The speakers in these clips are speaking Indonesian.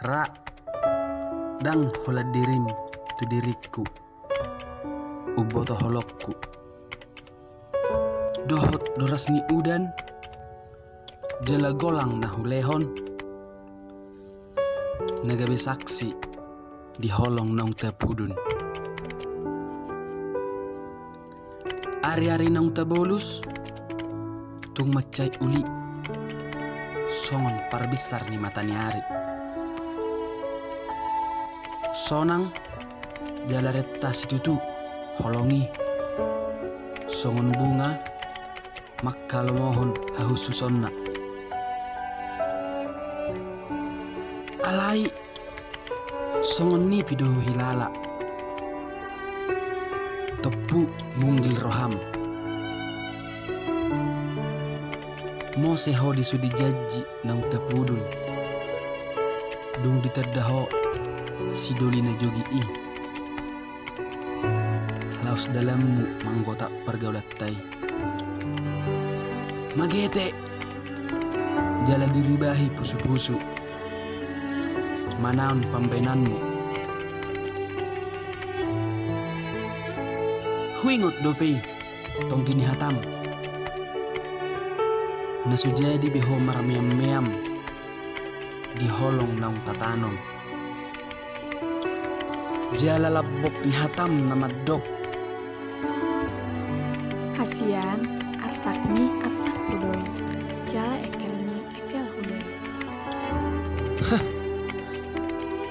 Ra dang hola dirim tu diriku uboto holokku dohot doras ni udan jala golang nahu lehon nagabe saksi di holong nong tapudun ari-ari nong tabolus tung macai uli songon parbesar ni matani ari sonang jala retta situtu holongi songon bunga makkalo mohon hahususonna alai songon ni pido hilala tepu munggil roham Mose hodi sudi janji nang tapudun dung ditadaho si dolina jogi i laos dalammu manggota pergaulattai magete jala diribahi pusu-pusu manaon pambainanmu huingot dope tong kini hatam nasujadi beho marmeam-meam di holong naung tatanom jala labok ni hatam na maddok hasian arsakmi arsak hudoi jala ekelmi ekel hudoi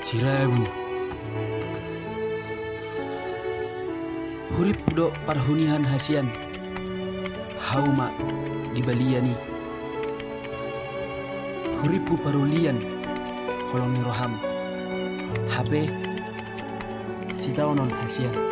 sirabu hurip do parhunihan hasian hauma di baliani huripu parulian holong ni roham HP si taonon hasian